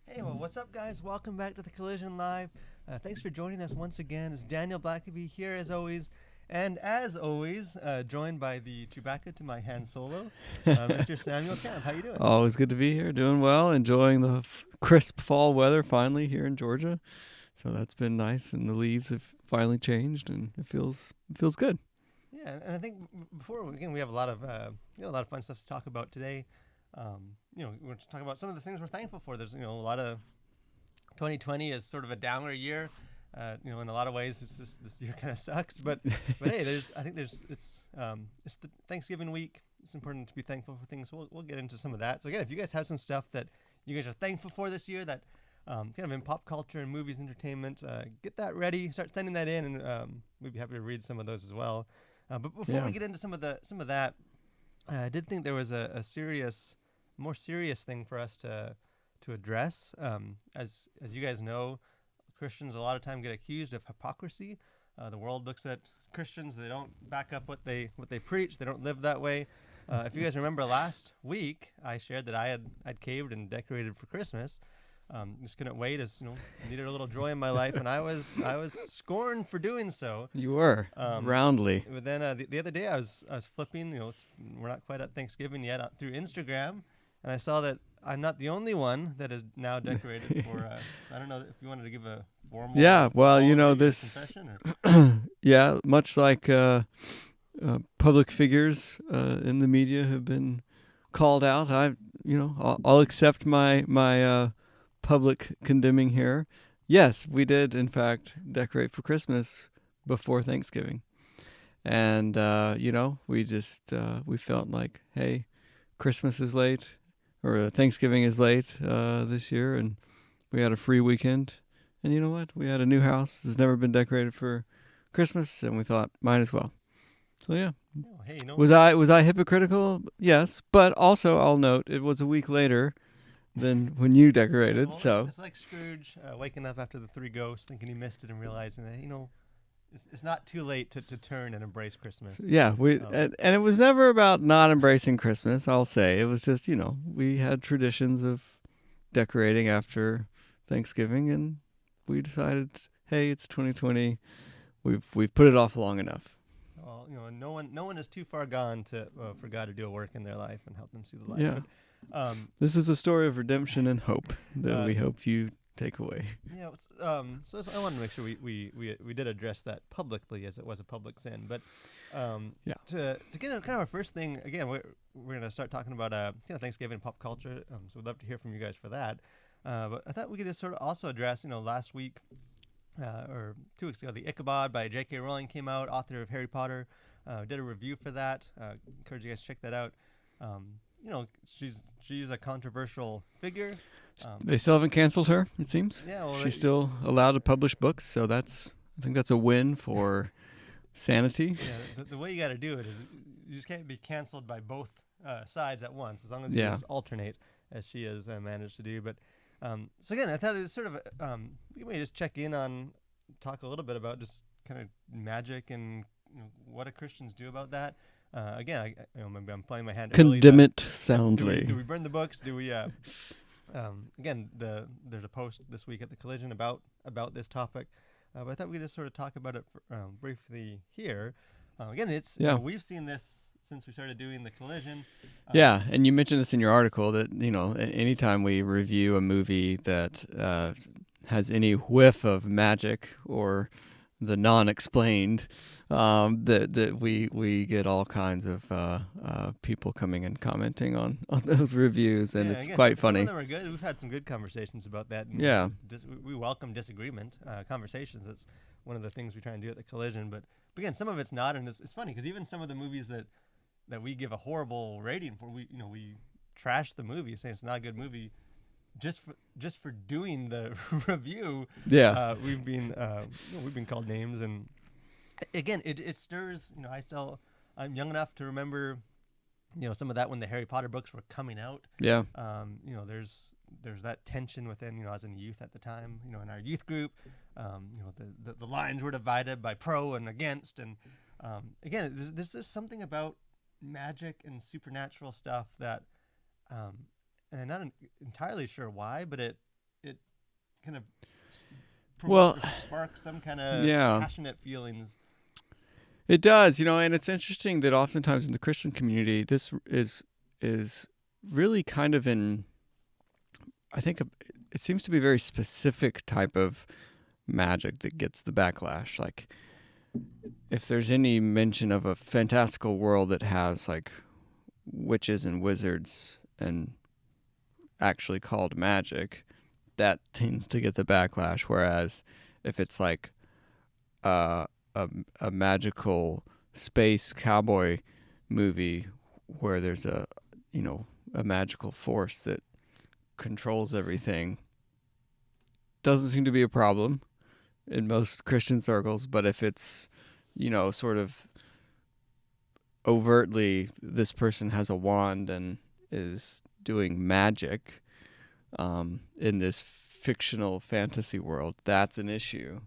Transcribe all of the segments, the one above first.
Hey, well, what's up, guys? Welcome back to the Collision Live. Thanks for joining us once again. It's Daniel Blackaby here, as always. And as always, joined by the Chewbacca to my Han Solo, Mr. Samuel Camp. How you doing? Always good to be here. Doing well. Enjoying the crisp fall weather finally here in Georgia. So that's been nice, and the leaves have finally changed, and it feels good. Yeah, and I think before we have a lot of fun stuff to talk about today. We're going to talk about some of the things we're thankful for. There's a lot of 2020 is sort of a downer year. In a lot of ways, this year kind of sucks. But hey, it's the Thanksgiving week. It's important to be thankful for things. We'll get into some of that. So again, if you guys have some stuff that you guys are thankful for this year, that kind of in pop culture and movies, entertainment, get that ready. Start sending that in, and we'd be happy to read some of those as well. But before we get into some of that, I did think there was a more serious thing for us to address. As you guys know, Christians a lot of time get accused of hypocrisy. The world looks at Christians; they don't back up what they preach. They don't live that way. If you guys remember last week, I shared that I'd caved and decorated for Christmas. Just couldn't wait, as needed a little joy in my life, and I was scorned for doing so. You were roundly. But then the other day I was flipping. We're not quite at Thanksgiving yet, through Instagram, and I saw that I'm not the only one that is now decorated for. So I don't know if you wanted to give a formal. Yeah, well, this. Yeah, much like public figures in the media have been called out. I'll accept my public condemning here. Yes, we did in fact decorate for Christmas before Thanksgiving, and we felt like, hey, Christmas is late, or Thanksgiving is late this year, and we had a free weekend, and you know what? We had a new house that's never been decorated for Christmas, and we thought might as well. So yeah. Oh, hey, was I hypocritical? Yes, but also I'll note it was a week later than when you decorated. Well, so it's like Scrooge waking up after the three ghosts, thinking he missed it, and realizing that it's not too late to turn and embrace Christmas. Yeah, and it was never about not embracing Christmas. I'll say it was just we had traditions of decorating after Thanksgiving, and we decided, hey, it's 2020. We've put it off long enough. Well, no one is too far gone for God to do a work in their life and help them see the light. Yeah. But, this is a story of redemption and hope that we hope you take away. Yeah. So I wanted to make sure we did address that publicly, as it was a public sin. But to get kind of our first thing again, we're going to start talking about Thanksgiving pop culture. So we'd love to hear from you guys for that. But I thought we could just sort of also address last week. Or 2 weeks ago, the Ichabod by J.K. Rowling came out, author of Harry Potter. Did a review for that. Encourage you guys to check that out. She's a controversial figure. They still haven't canceled her, it seems. Yeah, well, she's still allowed to publish books, so I think that's a win for sanity. Yeah, the way you got to do it is you just can't be canceled by both sides at once, as long as you just alternate, as she has managed to do. But so again, I thought it was sort of we may just check in on, talk a little bit about just kind of magic and what do Christians do about that. Again, maybe I'm playing my hand. Condemn it soundly. Do we burn the books? Do we? Again, there's a post this week at the Collision about this topic, but I thought we could just sort of talk about it briefly here. Again, it's we've seen this since we started doing the Collision. Yeah, and you mentioned this in your article that anytime we review a movie that has any whiff of magic or the non-explained, that we get all kinds of people coming and commenting on those reviews, and it's quite funny. Some of them are good. We've had some good conversations about that. And yeah, we welcome disagreement, conversations. That's one of the things we try and do at the Collision. But again, some of it's not, and it's funny because even some of the movies that we give a horrible rating for, we trash the movie, saying it's not a good movie. Just for doing the review, we've been called names, and again, it stirs. I'm young enough to remember, some of that when the Harry Potter books were coming out. Yeah. There's that tension within, I was in youth at the time, in our youth group, the lines were divided by pro and against, and again, there's just something about magic and supernatural stuff that and I'm not entirely sure why, but it kind of Well, sparks some kind of yeah, passionate feelings. it does, and it's interesting that oftentimes in the Christian community, this is really kind of I think it seems to be a very specific type of magic that gets the backlash. Like, if there's any mention of a fantastical world that has like witches and wizards and actually called magic, that tends to get the backlash. Whereas if it's like uh, a magical space cowboy movie where there's a magical force that controls everything, doesn't seem to be a problem in most Christian circles. But if it's sort of overtly this person has a wand and is doing magic in this fictional fantasy world, that's an issue.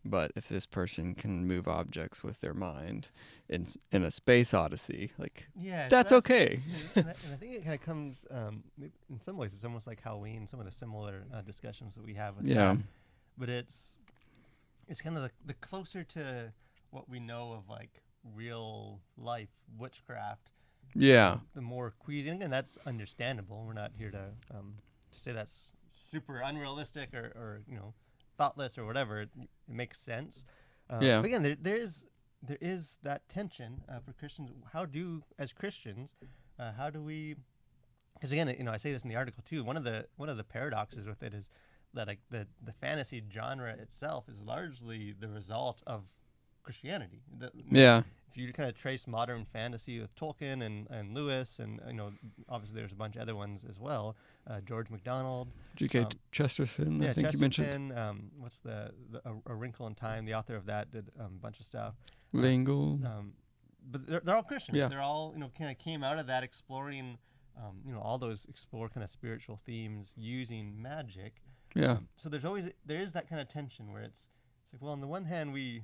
But if this person can move objects with their mind in a space odyssey, like, Yeah, that's okay. And I think it kind of comes in some ways. It's almost like Halloween. Some of the similar discussions that we have with that. But it's kind of the closer to what we know of like real life witchcraft. Yeah. The more queasy, and that's understandable. We're not here to say that's super unrealistic or thoughtless or whatever. It makes sense. Yeah. But again, there is that tension for Christians. As Christians, how do we? Because again, I say this in the article too. One of the paradoxes with it is that like the fantasy genre itself is largely the result of Christianity. If you kind of trace modern fantasy with Tolkien and Lewis, and obviously there's a bunch of other ones as well. George MacDonald, G.K. Chesterton, I think you mentioned. What's A Wrinkle in Time? The author of that did a bunch of stuff. L'Engle. But they're all Christian. Yeah. They're all kind of came out of that exploring, all those explore kind of spiritual themes using magic. Yeah. So there is that kind of tension where it's like, well, on the one hand we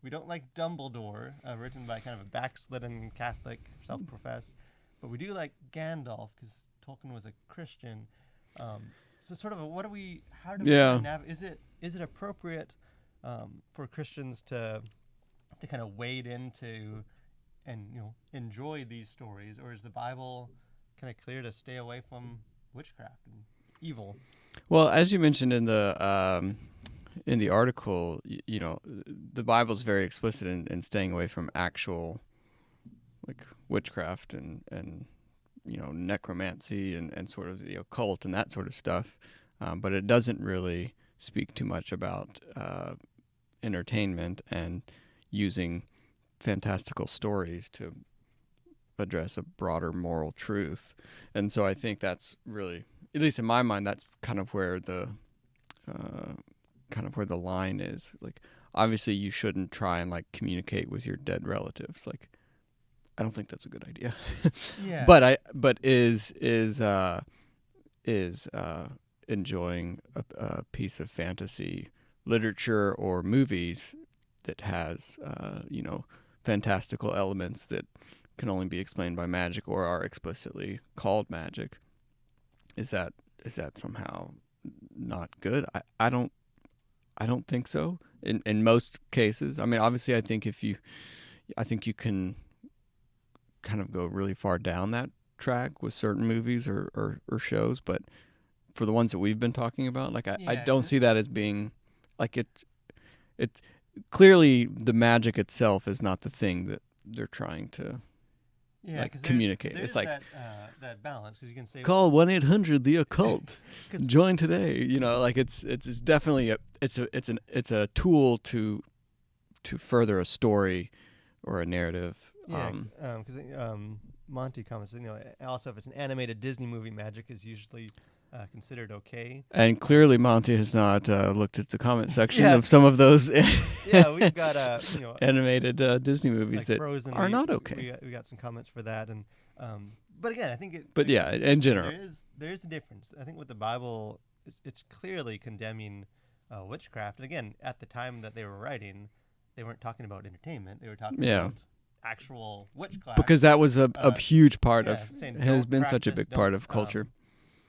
don't like Dumbledore, written by kind of a backslidden Catholic, self-professed, but we do like Gandalf because Tolkien was a Christian. So sort of how do we is it appropriate for Christians to kind of wade into and enjoy these stories, or is the Bible kind of clear to stay away from witchcraft and evil? Well, as you mentioned in the article, the Bible's very explicit in staying away from actual like witchcraft and necromancy and sort of the occult and that sort of stuff. But it doesn't really speak too much about entertainment and using fantastical stories to address a broader moral truth. And so I think that's really, at least in my mind, that's kind of where the line is. Like, obviously you shouldn't try and like communicate with your dead relatives. Like, I don't think that's a good idea. Yeah. But is enjoying a piece of fantasy literature or movies that has fantastical elements that can only be explained by magic or are explicitly called magic. Is that somehow not good? I don't think so. In most cases, I mean, obviously, I think you can kind of go really far down that track with certain movies or shows, but for the ones that we've been talking about, like I don't see that as being like it's clearly the magic itself is not the thing that they're trying to communicate. It's like that balance, because you can say call 1-800-THE-OCCULT. Join today. Like it's definitely it's a tool to further a story or a narrative. Yeah, because Monty comments, also if it's an animated Disney movie, magic is usually considered okay. And clearly Monty has not looked at the comment section of some of those we've got animated Disney movies like that Frozen, are not okay. We got some comments for that, and but again, I think in general, there is a difference. I think with the Bible, it's clearly condemning witchcraft. And again, at the time that they were writing, they weren't talking about entertainment. They were talking about actual witchcraft. Because that was a huge part has been such a big part of culture.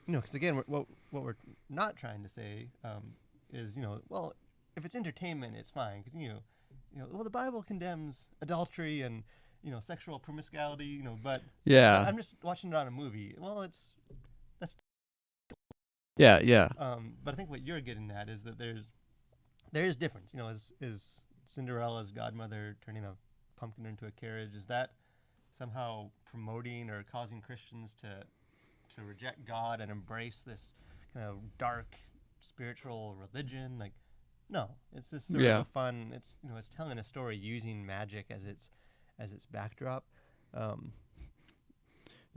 because again, what we're not trying to say is, well, if it's entertainment, it's fine, because well, the Bible condemns adultery and sexual promiscuity, but Yeah. I'm just watching it on a movie. Well, that's Yeah. but I think what you're getting at is that there is difference. Is Cinderella's godmother turning a pumpkin into a carriage? Is that somehow promoting or causing Christians to reject God and embrace this kind of dark spiritual religion? Like, no, it's just sort of a fun. It's it's telling a story using magic as its backdrop.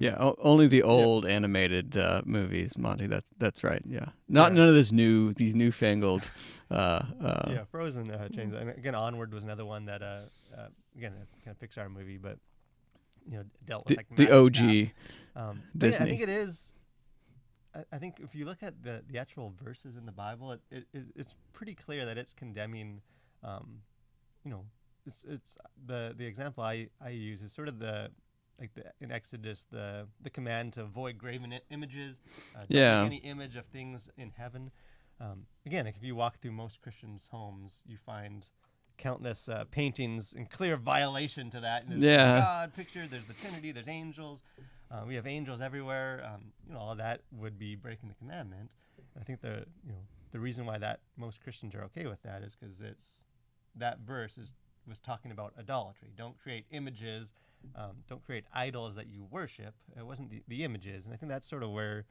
Only the old animated movies, Monty. That's right. Yeah, none of these newfangled. Frozen changed. And again, Onward was another one that again, a kind of Pixar movie, but dealt with the OG Disney. I think it is. I think if you look at the actual verses in the Bible, it's pretty clear that it's condemning. It's the example I use is sort of in Exodus, the command to avoid graven images, don't make any image of things in heaven. Again, if you walk through most Christians' homes, you find countless paintings in clear violation to that. And there's God picture, there's the Trinity, there's angels. We have angels everywhere. All that would be breaking the commandment. And I think the reason why that most Christians are okay with that is because that verse was talking about idolatry. Don't create images. Don't create idols that you worship. It wasn't the images, and I think that's sort of where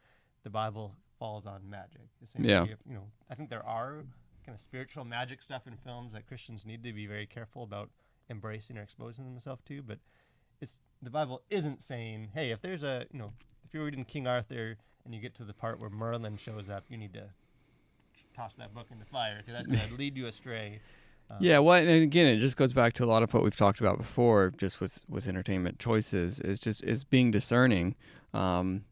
the Bible falls on magic. I think there are kind of spiritual magic stuff in films that Christians need to be very careful about embracing or exposing themselves to. But the Bible isn't saying, hey, if there's if you're reading King Arthur and you get to the part where Merlin shows up, you need to toss that book in the fire because that's going to lead you astray. And again, it just goes back to a lot of what we've talked about before, just with entertainment choices, is being discerning, and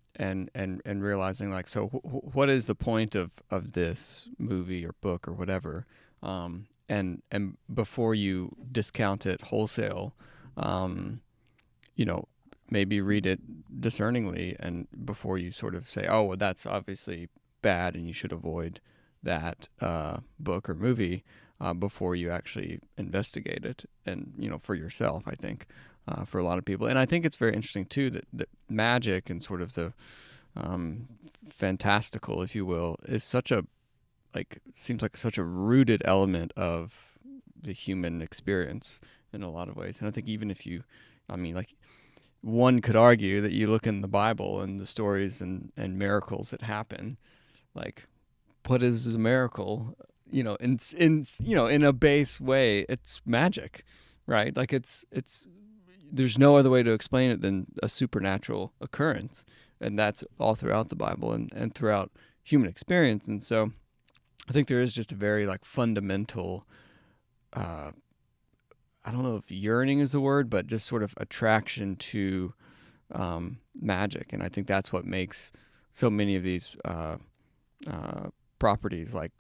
realizing like, so what is the point of this movie or book or whatever, and before you discount it wholesale, maybe read it discerningly, and before you sort of say, oh, well, that's obviously bad and you should avoid that book or movie. Before you actually investigate it, and for yourself, I think, for a lot of people. And I think it's very interesting too that magic and sort of the fantastical, if you will, is seems like such a rooted element of the human experience in a lot of ways. And I think even if one could argue that you look in the Bible and the stories and miracles that happen, like, what is a miracle? In a base way, it's magic, right? Like there's no other way to explain it than a supernatural occurrence. And that's all throughout the Bible and throughout human experience. And so I think there is just a very fundamental, I don't know if yearning is the word, but just sort of attraction to magic. And I think that's what makes so many of these properties like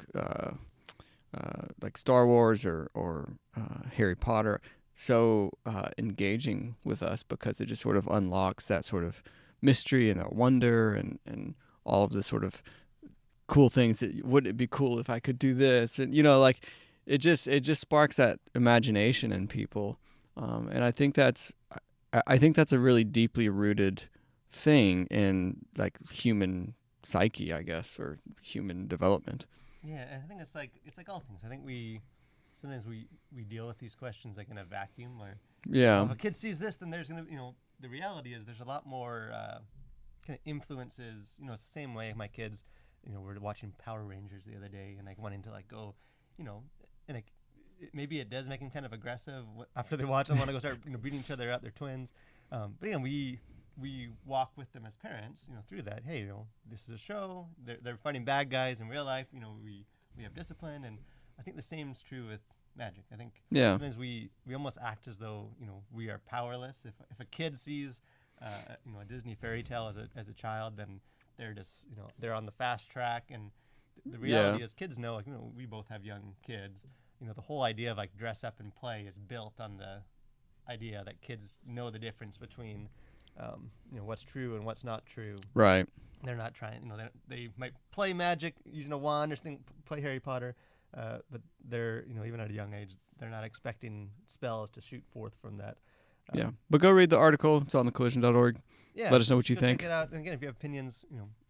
Star Wars or Harry Potter so engaging with us, because it just sort of unlocks that sort of mystery and that wonder and all of the sort of cool things that wouldn't it be cool if I could do this, and it just sparks that imagination in people, and I think that's a really deeply rooted thing in human psyche, I guess, or human development. Yeah, and I think it's like all things. I think sometimes we deal with these questions like in a vacuum, where if a kid sees this, then there's gonna the reality is there's a lot more kind of influences. It's the same way my kids, we're watching Power Rangers the other day, and wanting to go, and maybe it does make them kind of aggressive after they watch them, want to go start beating each other up. They're twins, but again we walk with them as parents, through that. Hey, this is a show. They're fighting bad guys in real life. We have discipline, and I think the same is true with magic. I think sometimes we almost act as though we are powerless. If a kid sees a Disney fairy tale as a child, then they're just they're on the fast track. And the reality is, kids know. We both have young kids. The whole idea of dress up and play is built on the idea that kids know the difference between what's true and what's not true. Right. They're not trying, they might play magic using a wand or something, play Harry Potter, but they're, even at a young age, they're not expecting spells to shoot forth from that. Yeah, but go read the article. It's on thecollision.org. Yeah, let us know what you go think. Check it out. And again, if you have opinions,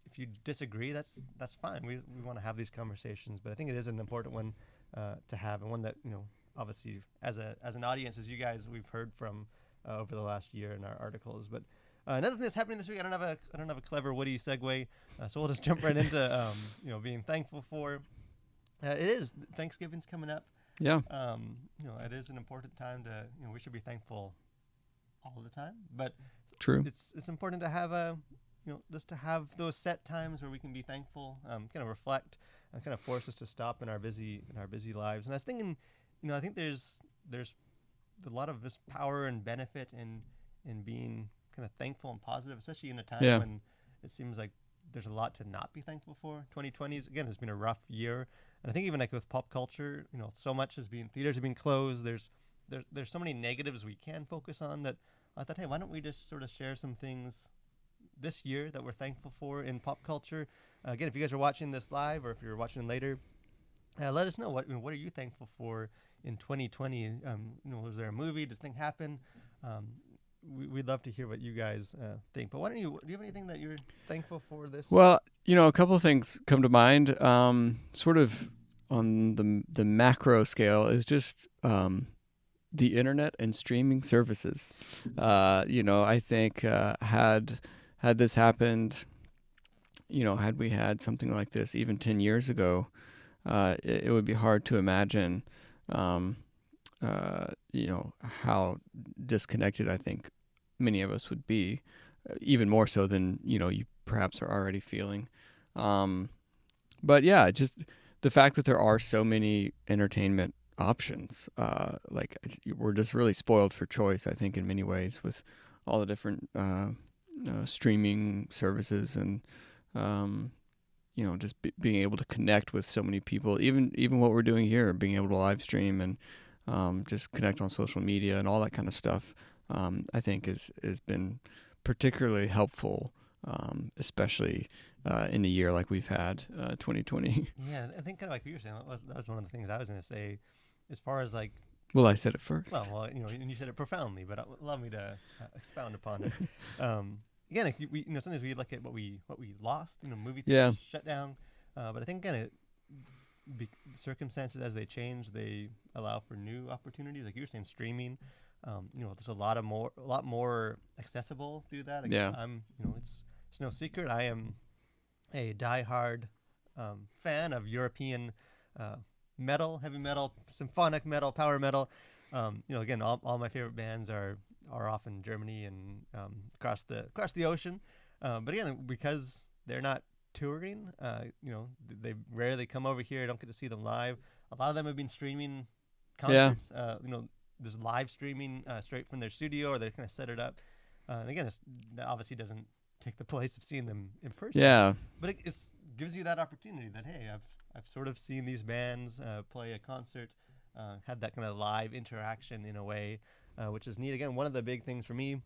if you disagree, that's fine. We want to have these conversations, but I think it is an important one to have, and one that obviously as an audience, as you guys, we've heard from over the last year in our articles. But another thing that's happening this week, I don't have a clever witty segue, so we'll just jump right into being thankful for. It is Thanksgiving's coming up. Yeah. It is an important time to we should be thankful all the time, but true. It's important to have just to have those set times where we can be thankful, kind of reflect, and kind of force us to stop in our busy lives. And I was thinking, I think there's a lot of this power and benefit in being kind of thankful and positive, especially in a time when it seems like there's a lot to not be thankful for. 2020 has been a rough year, and I think even like with pop culture, so much theaters have been closed. There's so many negatives we can focus on that I thought, hey, why don't we just sort of share some things this year that we're thankful for in pop culture? Again, if you guys are watching this live or if you're watching later, let us know what are you thankful for in 2020. Was there a movie? Does thing happen? We'd love to hear what you guys think. But do you have anything that you're thankful for this? Well, a couple of things come to mind. Sort of on the macro scale is just the internet and streaming services. I think had this happened, had we had something like this even 10 years ago, it would be hard to imagine, how disconnected I think many of us would be, even more so than, you perhaps are already feeling. But yeah, just the fact that there are so many entertainment options, we're just really spoiled for choice, I think, in many ways, with all the different streaming services and just being able to connect with so many people, even what we're doing here, being able to live stream and just connect on social media and all that kind of stuff, I think has been particularly helpful, especially in a year like we've had, 2020. Yeah, I think kind of like you were saying, that was one of the things I was going to say, as far as like. Well, I said it first. Well, and you said it profoundly, but allow me to expound upon it. Again, like sometimes we look at what we lost. Movie theaters shut down, but I think again, circumstances as they change, they allow for new opportunities. Like you were saying, streaming. There's a lot more accessible through that. Again, it's no secret. I am a diehard fan of European metal, heavy metal, symphonic metal, power metal. Again, all my favorite bands are off in Germany and across the ocean. But again, because they're not touring, they rarely come over here. I don't get to see them live. A lot of them have been streaming concerts. There's live streaming straight from their studio, or they kind of set it up. And again, that obviously doesn't take the place of seeing them in person. Yeah. But it gives you that opportunity that, hey, I've sort of seen these bands play a concert, had that kind of live interaction in a way, which is neat. Again, one of the big things for me,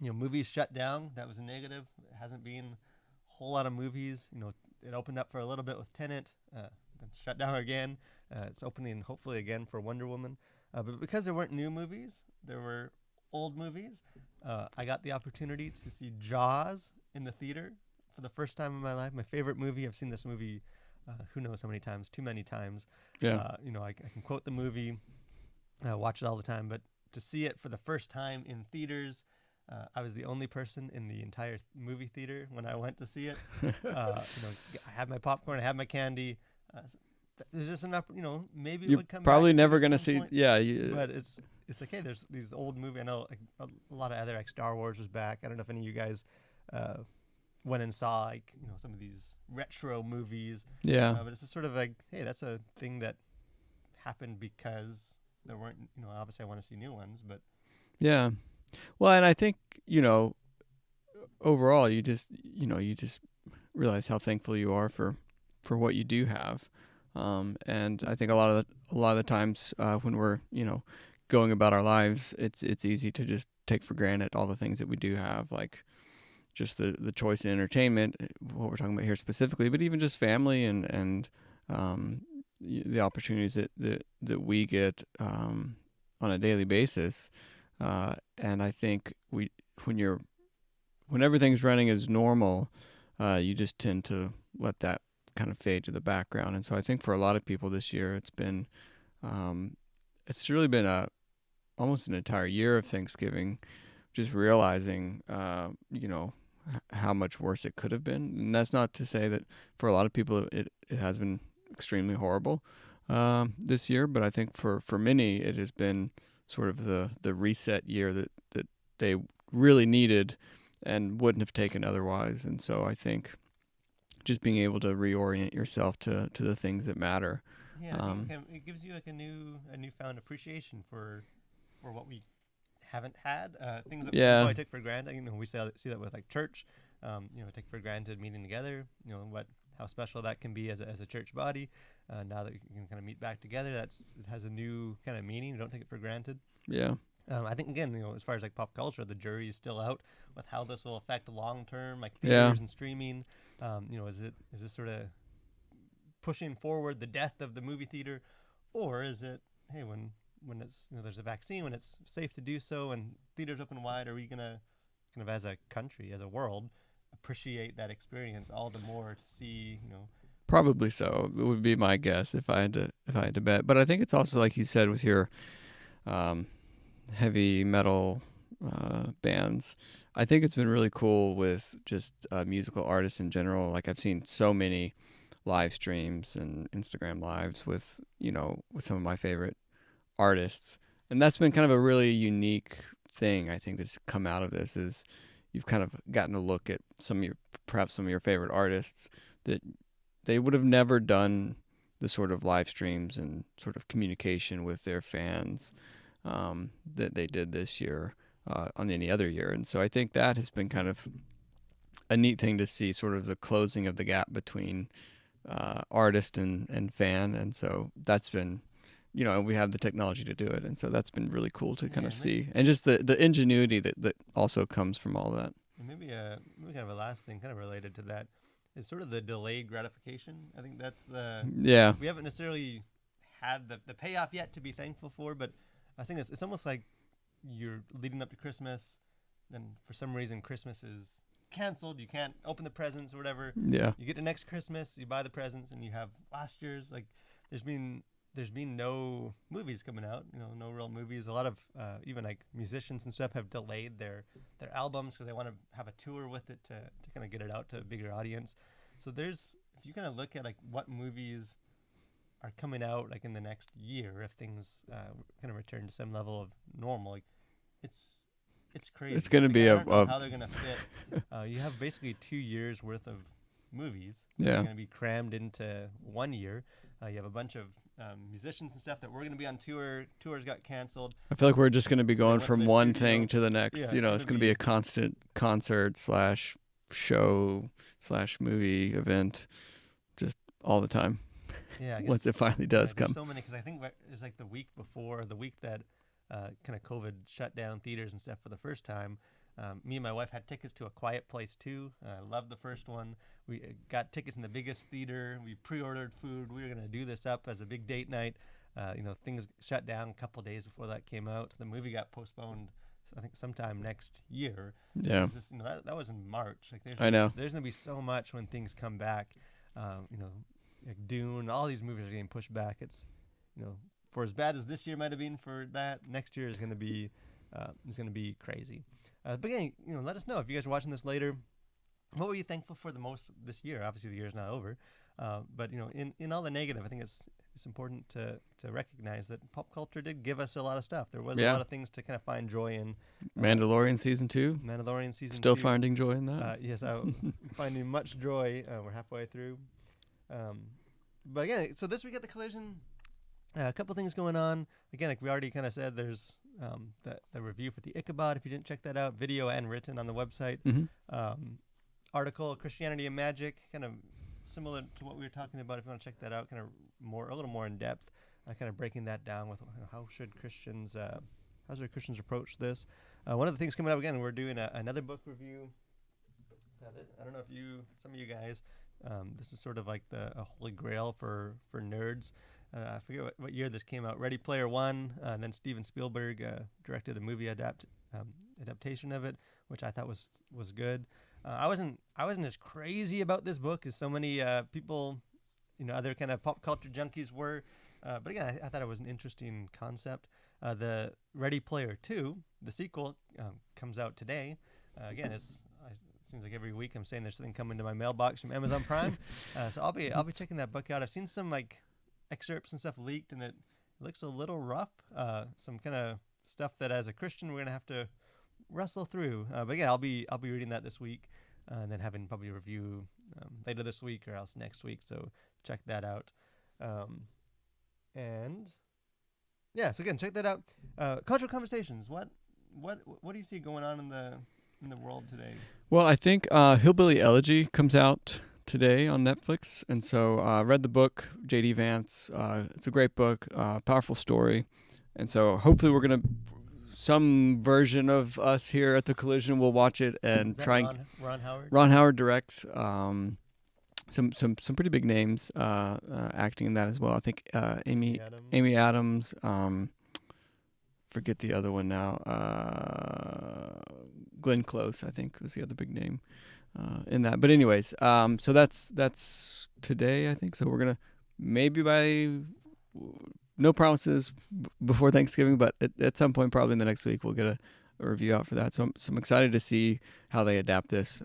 movies shut down. That was a negative. It hasn't been a whole lot of movies. It opened up for a little bit with Tenet, then shut down again. It's opening hopefully again for Wonder Woman. But because there weren't new movies, there were old movies. I got the opportunity to see Jaws in the theater for the first time in my life. My favorite movie. I've seen this movie who knows how many times, too many times. Yeah. I can quote the movie, watch it all the time, but to see it for the first time in theaters, I was the only person in the entire movie theater when I went to see it. I had my popcorn, I had my candy. There's just enough, maybe it would come probably back never going to some see. point. Yeah. But it's like, hey, there's these old movies. I know like a lot of other, like Star Wars was back. I don't know if any of you guys went and saw like, some of these retro movies. Yeah. But it's just sort of like, hey, that's a thing that happened because there weren't, obviously I want to see new ones, but. Yeah. Well, and I think, overall you just realize how thankful you are for what you do have. And I think a lot of the times when we're, going about our lives, it's easy to just take for granted all the things that we do have, like, just the choice in entertainment, what we're talking about here specifically, but even just family and the opportunities that we get on a daily basis. And I think when everything's running as normal, you just tend to let that kind of fade to the background. And so I think for a lot of people this year, it's really been almost an entire year of Thanksgiving, just realizing, how much worse it could have been. And that's not to say that for a lot of people it has been extremely horrible this year, but I think for many it has been sort of the reset year that they really needed and wouldn't have taken otherwise. And so I think just being able to reorient yourself to the things that matter. Yeah, I think it gives you like a newfound appreciation for what we haven't had, things that we probably took for granted. We see that with like church. Take for granted meeting together. How special that can be as a church body. Now that you can kind of meet back together, it has a new kind of meaning. Don't take it for granted. Yeah. I think again, as far as like pop culture, the jury is still out with how this will affect long term, like theaters and streaming. Is this sort of pushing forward the death of the movie theater, or is it, hey, when it's there's a vaccine, when it's safe to do so, and theaters open wide, are we gonna kind of as a country, as a world, appreciate that experience all the more to see Probably so. It would be my guess if I had to bet. But I think it's also like you said with your heavy metal bands. I think it's been really cool with just musical artists in general. Like I've seen so many live streams and Instagram lives with some of my favorite artists, and that's been kind of a really unique thing. I think that's come out of this is you've kind of gotten to look at perhaps some of your favorite artists that they would have never done the sort of live streams and sort of communication with their fans that they did this year on any other year. And so I think that has been kind of a neat thing to see, sort of the closing of the gap between artist and fan. And so that's been, we have the technology to do it. And so that's been really cool to kind of see. And just the ingenuity that also comes from all that. Maybe kind of a last thing kind of related to that is sort of the delayed gratification. I think that's we haven't necessarily had the payoff yet to be thankful for, but I think it's almost like you're leading up to Christmas, then for some reason Christmas is canceled. You can't open the presents or whatever. Yeah. You get to next Christmas, you buy the presents, and you have last year's. Like there's been no movies coming out. No real movies. A lot of even like musicians and stuff have delayed their albums because they want to have a tour with it to kind of get it out to a bigger audience. So if you kind of look at like what movies are coming out like in the next year, if things kind of return to some level of normal, like it's crazy. It's going to be how they're going to fit. You have basically 2 years worth of movies. Yeah. They're going to be crammed into 1 year. You have a bunch of musicians and stuff that were going to be on tour. Tours got canceled. I feel like we're just going to be going from one thing to the next. Yeah, it's going to be a constant concert / show / movie event, just all the time. Yeah, once it finally does come. So many, because I think it's like the week that kind of COVID shut down theaters and stuff for the first time. Me and my wife had tickets to A Quiet Place 2. I loved the first one. We got tickets in the biggest theater. We pre-ordered food. We were going to do this up as a big date night. Things shut down a couple days before that came out. The movie got postponed, I think, sometime next year. Yeah. That was in March. I know. There's going to be so much when things come back. Like Dune, all these movies are getting pushed back. It's, for as bad as this year might have been for that, next year is going to be crazy. But again, let us know if you guys are watching this later. What were you thankful for the most this year? Obviously, the year's not over, but in all the negative, I think it's important to recognize that pop culture did give us a lot of stuff. There was a lot of things to kind of find joy in. Mandalorian season 2. Still 2. Finding joy in that. Yes, I'm finding much joy. We're halfway through. But again, so this week at the Collision, a couple things going on. Again, like we already kind of said, there's the review for the Ichabod. If you didn't check that out, video and written on the website. Mm-hmm. Article, Christianity and Magic, kind of similar to what we were talking about. If you want to check that out, kind of a little more in depth, kind of breaking that down with how should Christians approach this. One of the things coming up again, we're doing another book review I don't know if some of you guys, this is sort of like a holy grail for nerds. I forget what year this came out. Ready Player One, and then Steven Spielberg directed a movie adaptation of it, which I thought was good. I wasn't as crazy about this book as so many people, other kind of pop culture junkies were. But again, I thought it was an interesting concept. The Ready Player 2, the sequel, comes out today. Again, it seems like every week I'm saying there's something coming to my mailbox from Amazon Prime. So I'll be checking that book out. I've seen some like excerpts and stuff leaked, and it looks a little rough. Some kind of stuff that as a Christian we're gonna have to wrestle through. But again, I'll be reading that this week, and then having probably a review later this week or else next week. So check that out. And yeah, so again, check that out. Cultural Conversations. What do you see going on in the world today? Well, I think Hillbilly Elegy comes out today on Netflix, and so I read the book, J.D. Vance. It's a great book, powerful story, and so hopefully we're gonna some version of us here at the Collision will watch it and try. Ron Howard. Ron Howard directs. Some pretty big names acting in that as well. I think Amy Adams. Forget the other one now. Glenn Close, I think, was the other big name in that. But anyways, so that's today, I think. So we're gonna maybe by no promises before Thanksgiving, but at some point probably in the next week we'll get a review out for that. So I'm excited to see how they adapt this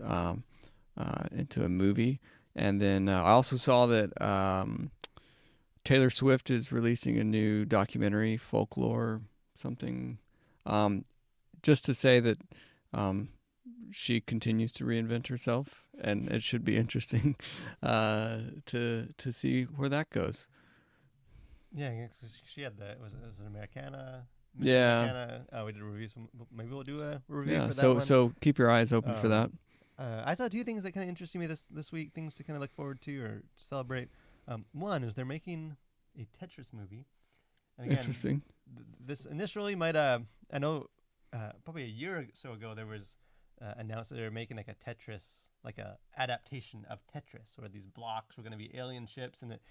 into a movie. And then I also saw that Taylor Swift is releasing a new documentary, Folklore something, just to say that she continues to reinvent herself, and it should be interesting to see where that goes. Yeah, she had it was an Americana. Yeah. Americana. We did a review. So maybe we'll do a review for that so one. so keep your eyes open for that. I saw two things that kind of interested me this week, things to kind of look forward to or celebrate. One is they're making a Tetris movie. And again, Interesting. This initially might, I know probably a year or so ago there was announced that they were making like a Tetris, like a adaptation of Tetris, where these blocks were going to be alien ships, and it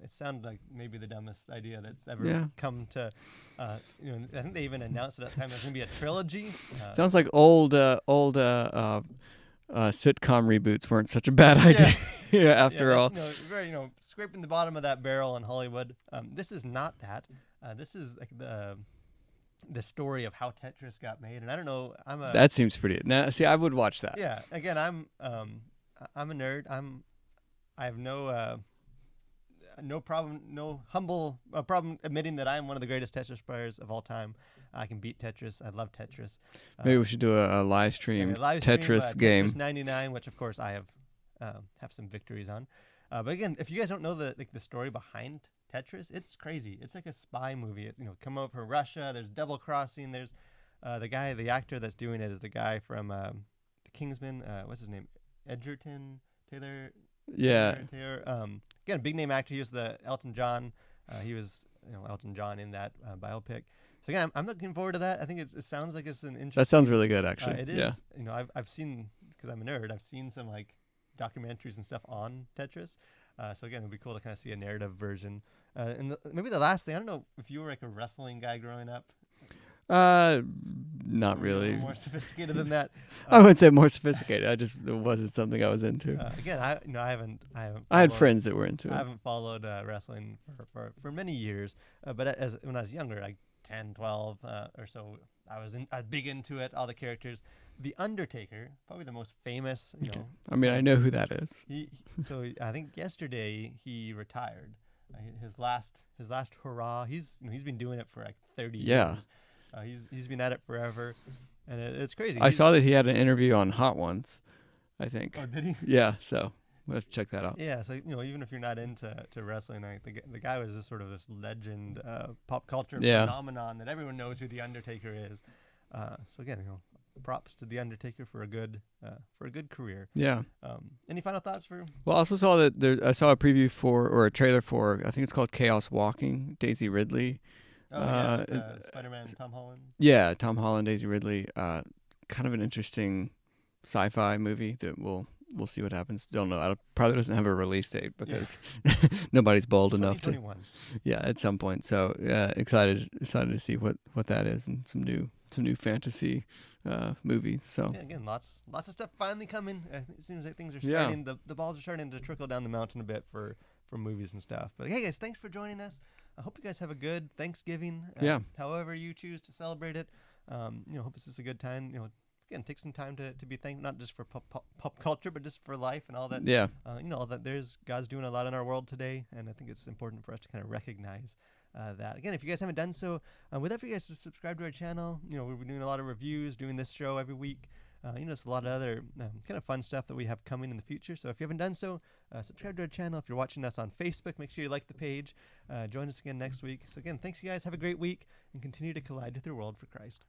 sounded like maybe the dumbest idea that's ever come to, I think they even announced at that time there's going to be a trilogy. Sounds like old sitcom reboots weren't such a bad idea. After all. Very, scraping the bottom of that barrel in Hollywood. This is not that. This is like the story of how Tetris got made, and I don't know. That seems pretty. Now, see, I would watch that. Yeah. Again, I'm a nerd. I have no problem admitting that I'm one of the greatest Tetris players of all time. I can beat Tetris. I love Tetris. Maybe we should do a live stream Tetris game. Tetris 99, which of course I have some victories on. But again, if you guys don't know the story behind Tetris, it's crazy. It's like a spy movie. It's, come over from Russia. There's double crossing. There's the actor that's doing it is the guy from The Kingsman. What's his name? Edgerton Taylor. Yeah. Taylor. Again, a big name actor. He was the Elton John. He was Elton John in that biopic. So again, I'm looking forward to that. I think it sounds like it's an interesting. That sounds really good, actually. It is. Yeah. I've seen, because I'm a nerd. I've seen some like documentaries and stuff on Tetris. So again, it'd be cool to kind of see a narrative version. And maybe the last thing, I don't know if you were like a wrestling guy growing up. Not really. More sophisticated than that. I wouldn't say more sophisticated. It wasn't something I was into. Again, I haven't. I had friends that were into it. I haven't followed wrestling for many years. But when I was younger, like 10, 12 or so, I was big into it. All the characters. The Undertaker, probably the most famous. I mean, I know who that is. So I think yesterday he retired. His last hurrah. He's been doing it for like 30 years. He's been at it forever, and it's crazy. I saw that he had an interview on Hot Ones, I think. Oh, did he? Yeah, so we'll have to check that out. Yeah, so even if you're not into wrestling, like the guy was just sort of this legend, pop culture phenomenon that everyone knows who the Undertaker is. So again, props to the Undertaker for a good career. Yeah. Any final thoughts for? Well, I also saw that I saw a preview or a trailer for, I think it's called Chaos Walking. Daisy Ridley. Spider-Man, Tom Holland. Yeah, Tom Holland, Daisy Ridley. Kind of an interesting sci-fi movie that we'll see what happens. Don't know. It probably doesn't have a release date because nobody's bold enough to. 2021. Yeah, at some point. So excited to see what that is, and some new fantasy movies. So Yeah, again, lots of stuff finally coming. It seems like things are starting. The balls are starting to trickle down the mountain a bit for movies and stuff. But hey, guys, thanks for joining us. I hope you guys have a good Thanksgiving. However you choose to celebrate it. Hope this is a good time. Again, take some time to be thankful, not just for pop culture, but just for life and all that. Yeah. All that God's doing a lot in our world today, and I think it's important for us to kind of recognize that. Again, if you guys haven't done so, we'd love for you guys to subscribe to our channel. We're doing a lot of reviews, doing this show every week. It's a lot of other kind of fun stuff that we have coming in the future. So if you haven't done so, subscribe to our channel. If you're watching us on Facebook, make sure you like the page. Join us again next week. So again, thanks you guys. Have a great week and continue to collide with your world for Christ.